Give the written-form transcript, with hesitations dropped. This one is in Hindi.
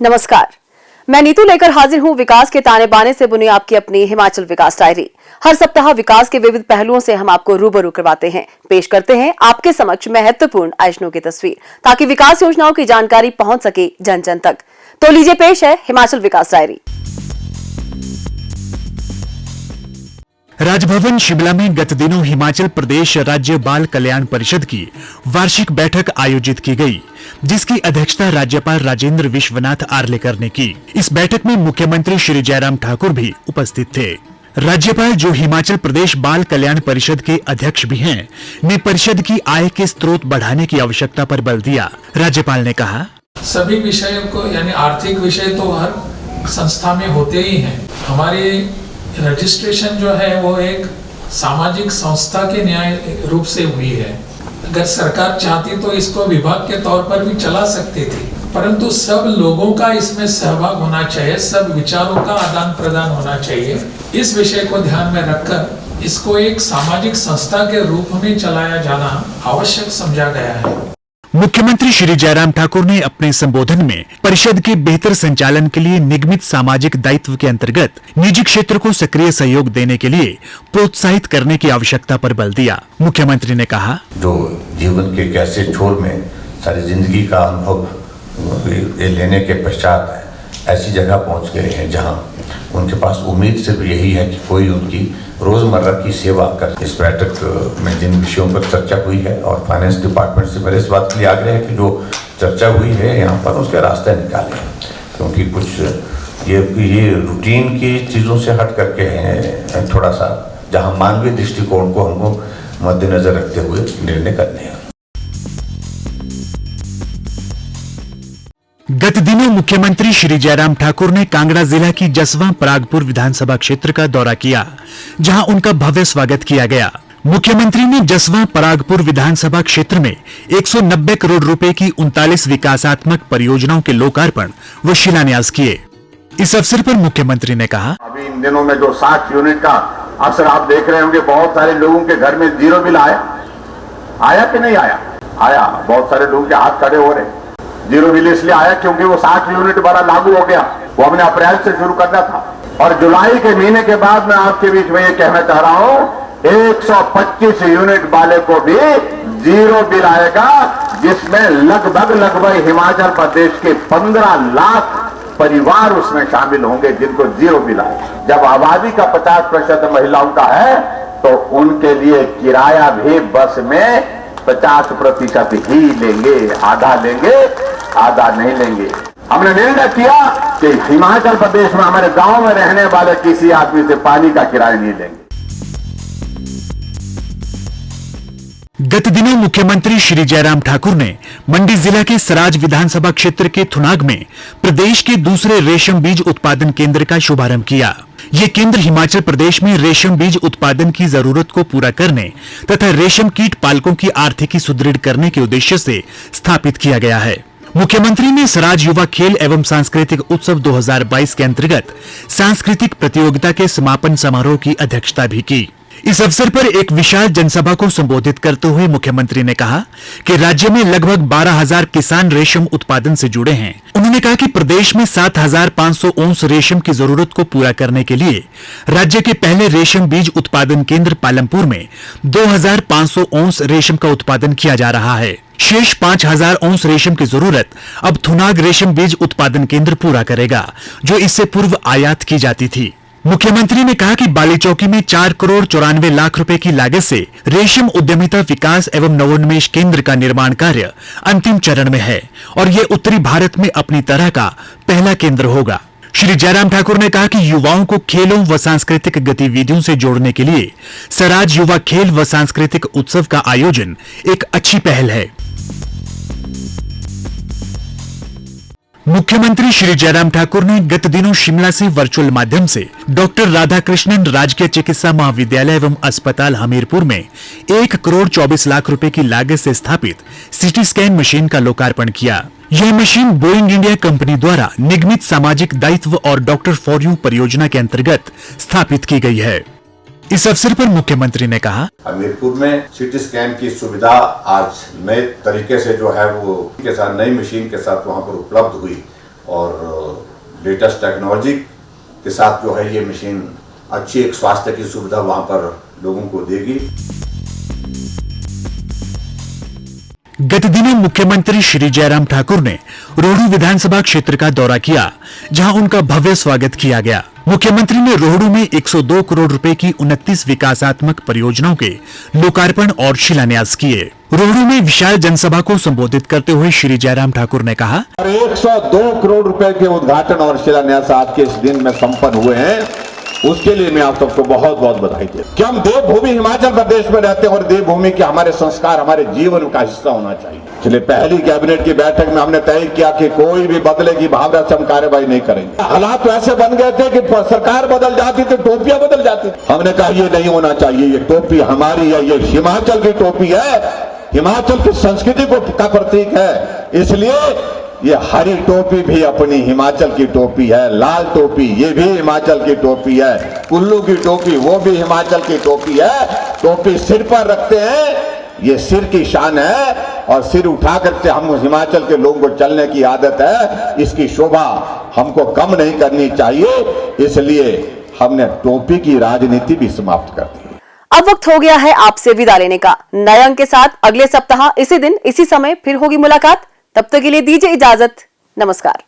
नमस्कार, मैं नीतू लेकर हाजिर हूं विकास के ताने बाने से बुनी आपकी अपनी हिमाचल विकास डायरी। हर सप्ताह विकास के विविध पहलुओं से हम आपको रूबरू करवाते हैं, पेश करते हैं आपके समक्ष महत्वपूर्ण आयोजनों की तस्वीर, ताकि विकास योजनाओं की जानकारी पहुंच सके जन जन तक। तो लीजिए पेश है हिमाचल विकास डायरी। राजभवन शिमला में गत दिनों हिमाचल प्रदेश राज्य बाल कल्याण परिषद की वार्षिक बैठक आयोजित की गई, जिसकी अध्यक्षता राज्यपाल राजेंद्र विश्वनाथ आर्लेकर ने की। इस बैठक में मुख्यमंत्री श्री जयराम ठाकुर भी उपस्थित थे। राज्यपाल, जो हिमाचल प्रदेश बाल कल्याण परिषद के अध्यक्ष भी हैं, ने परिषद की आय के स्रोत बढ़ाने की आवश्यकता पर बल दिया। राज्यपाल ने कहा, सभी विषयों को यानी आर्थिक विषय तो हर संस्था में होते ही हैं। हमारी रजिस्ट्रेशन जो है वो एक सामाजिक संस्था के न्याय रूप से हुई है। अगर सरकार चाहती तो इसको विभाग के तौर पर भी चला सकती थी, परंतु सब लोगों का इसमें सहभाग होना चाहिए, सब विचारों का आदान प्रदान होना चाहिए। इस विषय को ध्यान में रखकर इसको एक सामाजिक संस्था के रूप में चलाया जाना आवश्यक समझा गया है। मुख्यमंत्री श्री जयराम ठाकुर ने अपने संबोधन में परिषद के बेहतर संचालन के लिए निगमित सामाजिक दायित्व के अंतर्गत निजी क्षेत्र को सक्रिय सहयोग देने के लिए प्रोत्साहित करने की आवश्यकता पर बल दिया। मुख्यमंत्री ने कहा, जो जीवन के एक ऐसे छोर में सारी जिंदगी का अनुभव ये लेने के पश्चात ऐसी जगह पहुंच गए हैं जहां उनके पास उम्मीद सिर्फ यही है कि कोई उनकी रोजमर्रा की सेवा कर। इस बैठक में जिन विषयों पर चर्चा हुई है और फाइनेंस डिपार्टमेंट से मेरे इस बात के लिए आग्रह है कि जो चर्चा हुई है यहाँ पर उसके रास्ते निकालें, क्योंकि कुछ ये रूटीन की चीज़ों से हट करके हैं, थोड़ा सा जहाँ मानवीय दृष्टिकोण को हमको मद्देनजर रखते हुए निर्णय करने हैं। गत दिनों मुख्यमंत्री श्री जयराम ठाकुर ने कांगड़ा जिला की जसवां परागपुर विधानसभा क्षेत्र का दौरा किया, जहां उनका भव्य स्वागत किया गया। मुख्यमंत्री ने जसवां परागपुर विधानसभा क्षेत्र में 190 करोड़ रुपए की 39 विकासात्मक परियोजनाओं के लोकार्पण व शिलान्यास किए। इस अवसर पर मुख्यमंत्री ने कहा, अभी इन दिनों में जो 60 यूनिट का अवसर आप देख रहे होंगे, बहुत सारे लोगों के घर में जीरो बिल आया कि नहीं आया? आया। बहुत सारे लोगों के हाथ खड़े हो रहे। जीरो बिल इसलिए आया क्योंकि वो 60 यूनिट वाला लागू हो गया। वो हमने अप्रैल से शुरू करना था और जुलाई के महीने के बाद मैं आपके बीच में ये कहना चाह रहा हूं 125 यूनिट वाले को भी जीरो बिल आएगा, जिसमें लगभग हिमाचल प्रदेश के 15 लाख परिवार उसमें शामिल होंगे जिनको जीरो बिल आएगा। जब आबादी का 50% महिलाओं का है तो उनके लिए किराया भी बस में 50% ही लेंगे, आधा लेंगे, आधा नहीं लेंगे। हमने निर्णय किया कि हिमाचल प्रदेश में हमारे गांव में रहने वाले किसी आदमी से पानी का किराया नहीं लेंगे। गत दिनों मुख्यमंत्री श्री जयराम ठाकुर ने मंडी जिला के सराज विधानसभा क्षेत्र के थुनाग में प्रदेश के दूसरे रेशम बीज उत्पादन केंद्र का शुभारंभ किया। ये केंद्र हिमाचल प्रदेश में रेशम बीज उत्पादन की जरूरत को पूरा करने तथा रेशम कीट पालकों की आर्थिकी सुदृढ़ करने के उद्देश्य से स्थापित किया गया है। मुख्यमंत्री ने सराज युवा खेल एवं सांस्कृतिक उत्सव 2022 के अंतर्गत सांस्कृतिक प्रतियोगिता के समापन समारोह की अध्यक्षता भी की। इस अवसर पर एक विशाल जनसभा को संबोधित करते हुए मुख्यमंत्री ने कहा कि राज्य में लगभग 12,000 किसान रेशम उत्पादन से जुड़े हैं। उन्होंने कहा कि प्रदेश में 7,500 औंस रेशम की जरूरत को पूरा करने के लिए राज्य के पहले रेशम बीज उत्पादन केंद्र पालमपुर में 2,500 औंस रेशम का उत्पादन किया जा रहा है। शेष 5,000 औंस रेशम की जरूरत अब थुनाग रेशम बीज उत्पादन केंद्र पूरा करेगा, जो इससे पूर्व आयात की जाती थी। मुख्यमंत्री ने कहा कि बाली चौकी में 4 करोड़ 94 लाख रुपए की लागत से रेशम उद्यमिता विकास एवं नवोन्मेष केंद्र का निर्माण कार्य अंतिम चरण में है और ये उत्तरी भारत में अपनी तरह का पहला केंद्र होगा। श्री जयराम ठाकुर ने कहा कि युवाओं को खेलों व सांस्कृतिक गतिविधियों से जोड़ने के लिए सराज युवा खेल व सांस्कृतिक उत्सव का आयोजन एक अच्छी पहल है। मुख्यमंत्री श्री जयराम ठाकुर ने गत दिनों शिमला से वर्चुअल माध्यम से डॉक्टर राधाकृष्णन राजकीय चिकित्सा महाविद्यालय एवं अस्पताल हमीरपुर में 1 करोड़ 24 लाख रुपए की लागत से स्थापित सीटी स्कैन मशीन का लोकार्पण किया। यह मशीन बोइंग इंडिया कंपनी द्वारा निगमित सामाजिक दायित्व और डॉक्टर फॉर यू परियोजना के अंतर्गत स्थापित की गई है। इस अवसर पर मुख्यमंत्री ने कहा, हमीरपुर में सीटी स्कैन की सुविधा आज नए तरीके से जो है वो के साथ नई मशीन के साथ वहां पर उपलब्ध हुई, और लेटेस्ट टेक्नोलॉजी के साथ जो है ये मशीन अच्छी एक स्वास्थ्य की सुविधा वहाँ पर लोगों को देगी। गत दिनों मुख्यमंत्री श्री जयराम ठाकुर ने रोहडू विधानसभा क्षेत्र का दौरा किया, जहां उनका भव्य स्वागत किया गया। मुख्यमंत्री ने रोहडू में 102 करोड़ रुपए की 29 विकासात्मक परियोजनाओं के लोकार्पण और शिलान्यास किए। रोहडू में विशाल जनसभा को संबोधित करते हुए श्री जयराम ठाकुर ने कहा, 102 करोड़ रुपए के उद्घाटन और शिलान्यास आज के इस दिन में संपन्न हुए हैं, उसके लिए मैं आप सबको बहुत बहुत बधाई देता हूं। कि हम देवभूमि हिमाचल प्रदेश में रहते हैं और देवभूमि के हमारे संस्कार हमारे जीवन का हिस्सा होना चाहिए। इसलिए पहली कैबिनेट की बैठक में हमने तय किया कि कोई भी बदले की भावना से हम कार्यवाही नहीं करेंगे। हालात तो ऐसे बन गए थे कि सरकार बदल जाती तो टोपियां बदल जाती। हमने कहा ये नहीं होना चाहिए, ये टोपी हमारी है, ये हिमाचल की टोपी है, हिमाचल की संस्कृति का प्रतीक है। इसलिए ये हरी टोपी भी अपनी हिमाचल की टोपी है, लाल टोपी ये भी हिमाचल की टोपी है, कुल्लू की टोपी वो भी हिमाचल की टोपी है। टोपी सिर पर रखते हैं, ये सिर की शान है, और सिर उठा करके हम हिमाचल के लोगों को चलने की आदत है, इसकी शोभा हमको कम नहीं करनी चाहिए। इसलिए हमने टोपी की राजनीति भी समाप्त कर दी। अब वक्त हो गया है आपसे विदा लेने का। नए अंक के साथ अगले सप्ताह इसी दिन इसी समय फिर होगी मुलाकात। तब तक के लिए दीजिए इजाजत। नमस्कार।